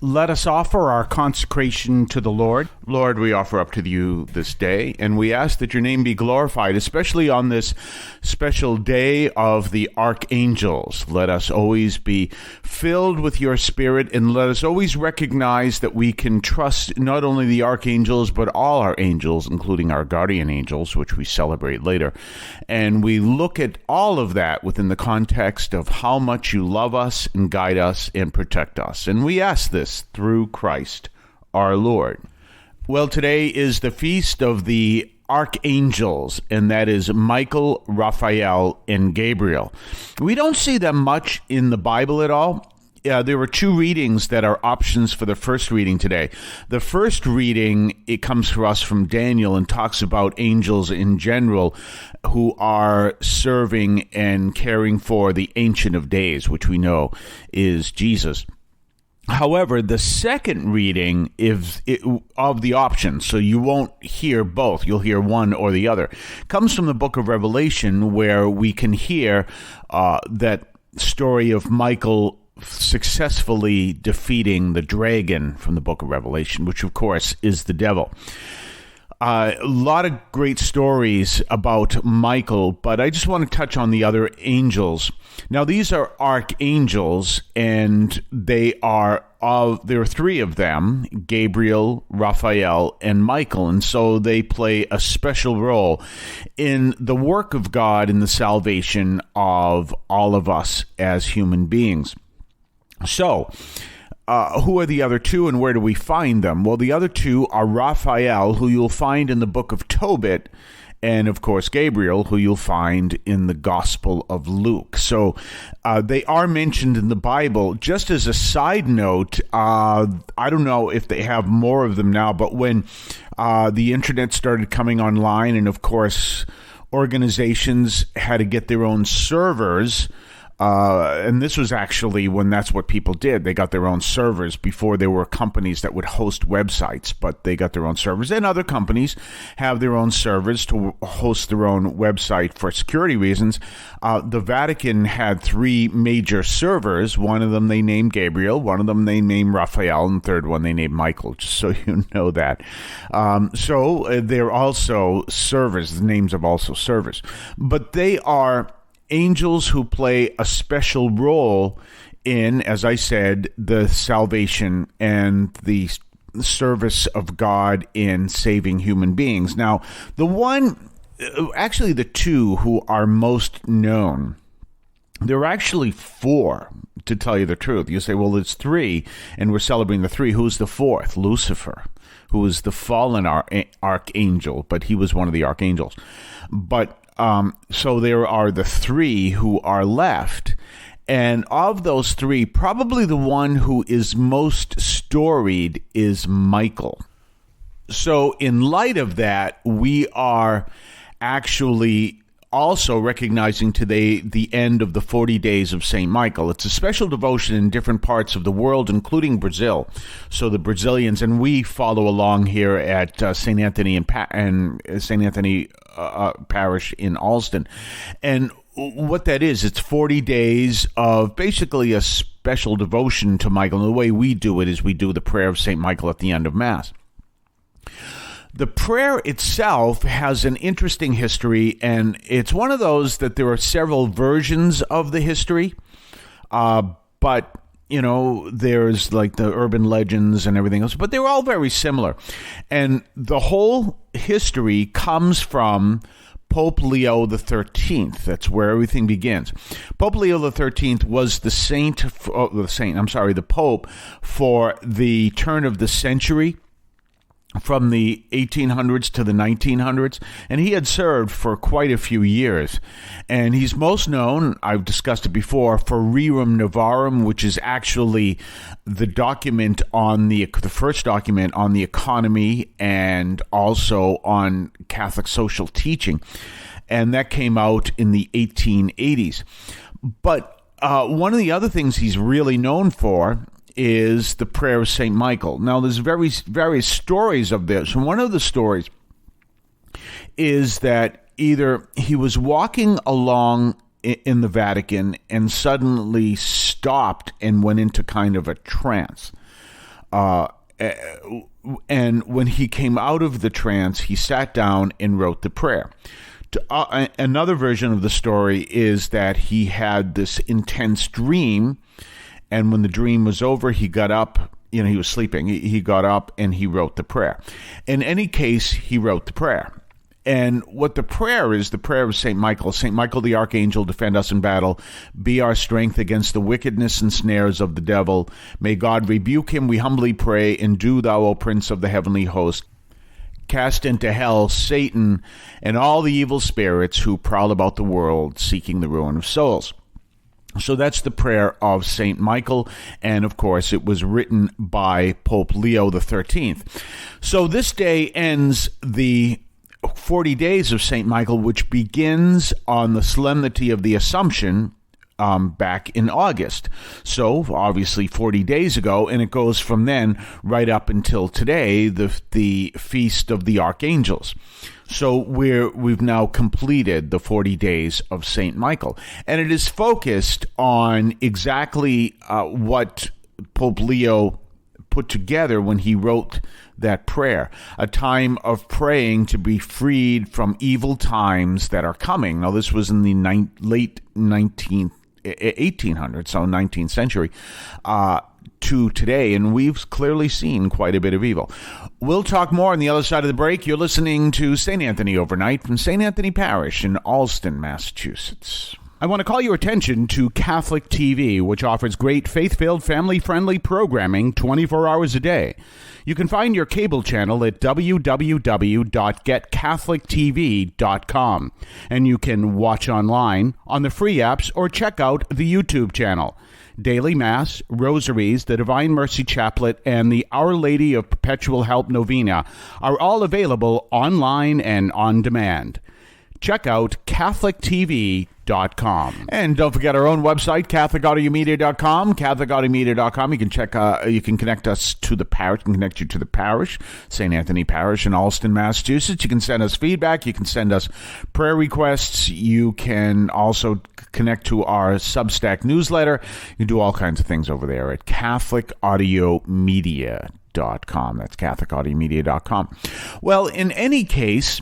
Let us offer our consecration to the Lord. Lord, we offer up to you this day, and we ask that your name be glorified, especially on this special day of the Archangels. Let us always be filled with your Spirit, and let us always recognize that we can trust not only the Archangels, but all our angels, including our guardian angels, which we celebrate later. And we look at all of that within the context of how much you love us and guide us and protect us. And we ask this through Christ our Lord. Well, today is the feast of the Archangels, and that is Michael, Raphael, and Gabriel. We don't see them much in the Bible at all. There were two readings that are options for the first reading today. The first reading, it comes for us from Daniel and talks about angels in general who are serving and caring for the Ancient of Days, which we know is Jesus. However, the second reading is of the options, so you won't hear both. You'll hear one or the other. Comes from the book of Revelation, where we can hear that story of Michael successfully defeating the dragon from the book of Revelation, which, of course, is the devil. A lot of great stories about Michael, but I just want to touch on the other angels. Now, these are archangels, and there are three of them, Gabriel, Raphael, and Michael, and so they play a special role in the work of God in the salvation of all of us as human beings. So, who are the other two, and where do we find them? Well, the other two are Raphael, who you'll find in the book of Tobit, and, of course, Gabriel, who you'll find in the Gospel of Luke. So they are mentioned in the Bible. Just as a side note, I don't know if they have more of them now, but when the internet started coming online, and, of course, organizations had to get their own servers, and this was actually when that's what people did. They got their own servers before there were companies that would host websites, but they got their own servers. And other companies have their own servers to host their own website for security reasons. The Vatican had three major servers. One of them they named Gabriel, one of them they named Raphael, and the third one they named Michael, just so you know that. So they're also servers. The names of also servers. But they are angels who play a special role in, as I said, the salvation and the service of God in saving human beings. Now, the two who are most known, there are actually four, to tell you the truth. You say, well, it's three, and we're celebrating the three. Who's the fourth? Lucifer, who is the fallen archangel, but he was one of the archangels. But so there are the three who are left. And of those three, probably the one who is most storied is Michael. So in light of that, we are actually also recognizing today the end of the 40 days of St. Michael. It's a special devotion in different parts of the world, including Brazil. So the Brazilians, and we follow along here at St. Anthony and St. Anthony Parish in Alston. And what that is, it's 40 days of basically a special devotion to Michael. And the way we do it is we do the prayer of St. Michael at the end of Mass. The prayer itself has an interesting history, and it's one of those that there are several versions of the history, but, you know, there's like the urban legends and everything else, but they're all very similar. And the whole history comes from Pope Leo XIII. That's where everything begins. Pope Leo XIII was the Pope for the turn of the century, from the 1800s to the 1900s, and he had served for quite a few years. And he's most known, I've discussed it before, for Rerum Novarum, which is actually the document on the first document on the economy and also on Catholic social teaching. And that came out in the 1880s. But one of the other things he's really known for is the prayer of St. Michael. Now, there's various stories of this. And one of the stories is that either he was walking along in the Vatican and suddenly stopped and went into kind of a trance. And when he came out of the trance, he sat down and wrote the prayer. Another version of the story is that he had this intense dream, and when the dream was over, he got up. He was sleeping. He got up and he wrote the prayer. In any case, he wrote the prayer. And what the prayer is, the prayer of St. Michael. St. Michael the Archangel, defend us in battle. Be our strength against the wickedness and snares of the devil. May God rebuke him, we humbly pray. And do thou, O Prince of the heavenly host, cast into hell Satan and all the evil spirits who prowl about the world, seeking the ruin of souls. So that's the prayer of St. Michael, and of course it was written by Pope Leo XIII. So this day ends the 40 days of St. Michael, which begins on the Solemnity of the Assumption back in August. So obviously 40 days ago, and it goes from then right up until today, the Feast of the Archangels. So we've now completed the 40 days of St. Michael, and it is focused on exactly what Pope Leo put together when he wrote that prayer, a time of praying to be freed from evil times that are coming. Now, this was in the late 1800s, so 19th century, to today, and we've clearly seen quite a bit of evil. We'll talk more on the other side of the break. You're listening to St. Anthony Overnight from St. Anthony Parish in Allston, Massachusetts. I want to call your attention to Catholic TV, which offers great faith-filled, family-friendly programming 24 hours a day. You can find your cable channel at www.getcatholictv.com, and you can watch online on the free apps or check out the YouTube channel. Daily Mass, Rosaries, the Divine Mercy Chaplet, and the Our Lady of Perpetual Help Novena are all available online and on demand. Check out CatholicTV.com. And don't forget our own website, CatholicAudiomedia.com, CatholicAudiomedia.com. You can connect us to the parish, connect you to the parish, St. Anthony Parish in Allston, Massachusetts. You can send us feedback. You can send us prayer requests. You can also connect to our Substack newsletter. You can do all kinds of things over there at CatholicAudiomedia.com. That's CatholicAudiomedia.com. Well, in any case,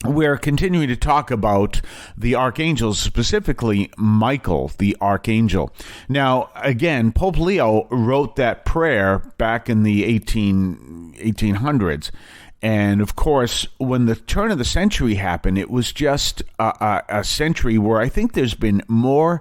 we're continuing to talk about the archangels, specifically Michael, the archangel. Now, again, Pope Leo wrote that prayer back in the 1800s. And, of course, when the turn of the century happened, it was just a century where I think there's been more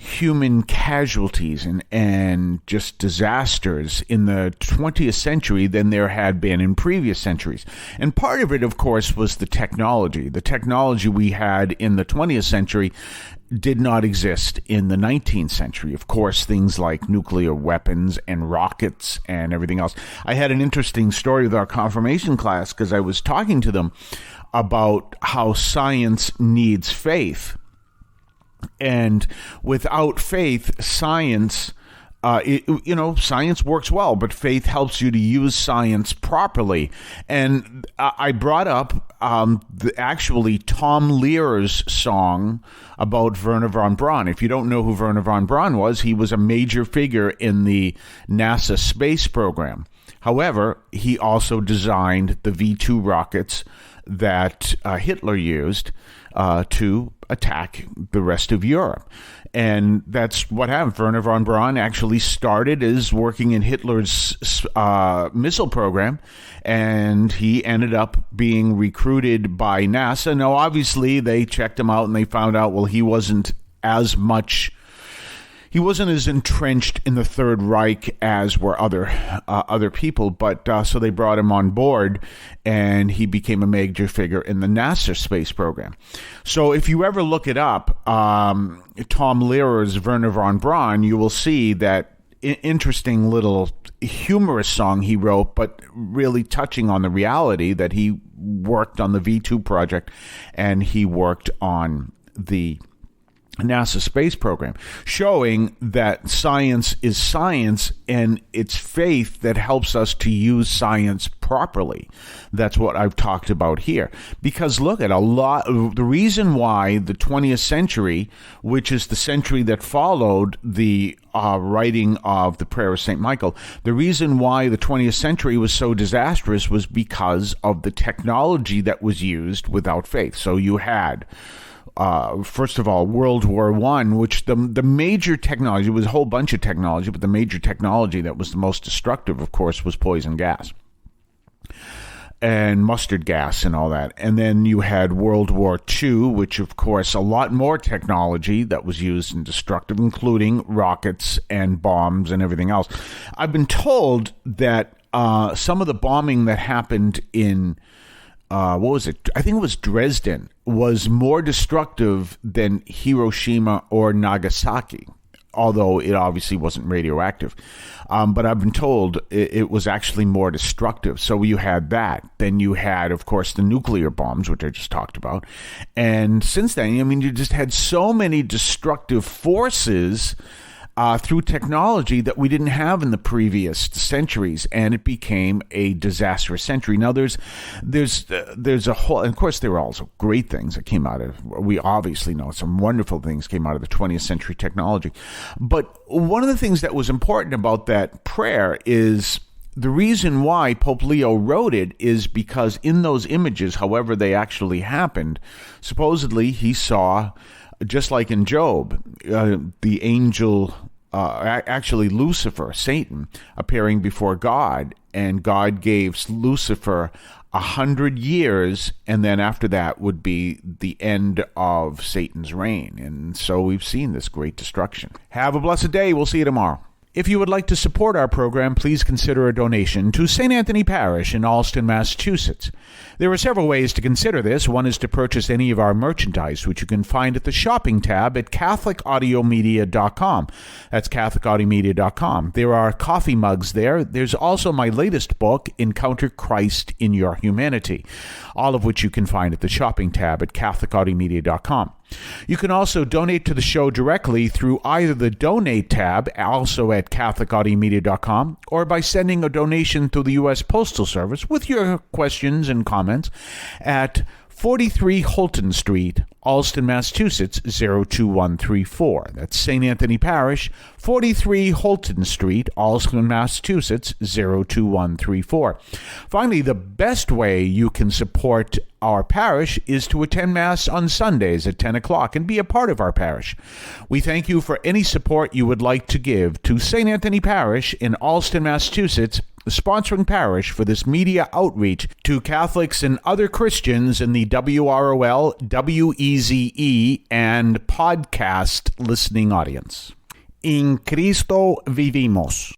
human casualties and just disasters in the 20th century than there had been in previous centuries. And part of it, of course, was the technology. The technology we had in the 20th century did not exist in the 19th century. Of course, things like nuclear weapons and rockets and everything else. I had an interesting story with our confirmation class because I was talking to them about how science needs faith. And without faith, science, science works well, but faith helps you to use science properly. And I brought up actually Tom Lehrer's song about Wernher von Braun. If you don't know who Wernher von Braun was, he was a major figure in the NASA space program. However, he also designed the V-2 rockets that Hitler used to attack the rest of Europe. And that's what happened. Wernher von Braun actually started as working in Hitler's missile program, and he ended up being recruited by NASA. Now, obviously, they checked him out and they found out, well, he wasn't as entrenched in the Third Reich as were other people, but so they brought him on board, and he became a major figure in the NASA space program. So if you ever look it up, Tom Lehrer's Wernher von Braun, you will see that interesting little humorous song he wrote, but really touching on the reality that he worked on the V2 project, and he worked on the NASA space program, showing that science is science and it's faith that helps us to use science properly. That's what I've talked about here. Because look at the reason why the 20th century, which is the century that followed the writing of the Prayer of St. Michael, the reason why the 20th century was so disastrous was because of the technology that was used without faith. So you had first of all, World War I, which the major technology, was a whole bunch of technology, but the major technology that was the most destructive, of course, was poison gas and mustard gas and all that. And then you had World War II, which, of course, a lot more technology that was used and destructive, including rockets and bombs and everything else. I've been told that some of the bombing that happened in what was it? I think it was Dresden, was more destructive than Hiroshima or Nagasaki, although it obviously wasn't radioactive. But I've been told it was actually more destructive. So you had that. Then you had, of course, the nuclear bombs, which I just talked about. And since then, I mean, you just had so many destructive forces through technology that we didn't have in the previous centuries, and it became a disastrous century. Now, there's a whole, and of course, there were also great things that came out of. We obviously know some wonderful things came out of the 20th century technology, but one of the things that was important about that prayer is the reason why Pope Leo wrote it is because in those images, however they actually happened, supposedly he saw, just like in Job, the angel, actually Lucifer, Satan, appearing before God, and God gave Lucifer 100 years, and then after that would be the end of Satan's reign. And so we've seen this great destruction. Have a blessed day. We'll see you tomorrow. If you would like to support our program, please consider a donation to St. Anthony Parish in Allston, Massachusetts. There are several ways to consider this. One is to purchase any of our merchandise, which you can find at the shopping tab at CatholicAudiomedia.com. That's CatholicAudiomedia.com. There are coffee mugs there. There's also my latest book, Encounter Christ in Your Humanity, all of which you can find at the shopping tab at CatholicAudiomedia.com. You can also donate to the show directly through either the Donate tab, also at CatholicAudiomedia.com, or by sending a donation to the U.S. Postal Service with your questions and comments at 43 Holton Street, Allston, Massachusetts, 02134. That's St. Anthony Parish, 43 Holton Street, Allston, Massachusetts, 02134. Finally, the best way you can support our parish is to attend Mass on Sundays at 10 o'clock and be a part of our parish. We thank you for any support you would like to give to St. Anthony Parish in Allston, Massachusetts, the sponsoring parish for this media outreach to Catholics and other Christians in the WROL, WEZE, and podcast listening audience. In Cristo vivimos.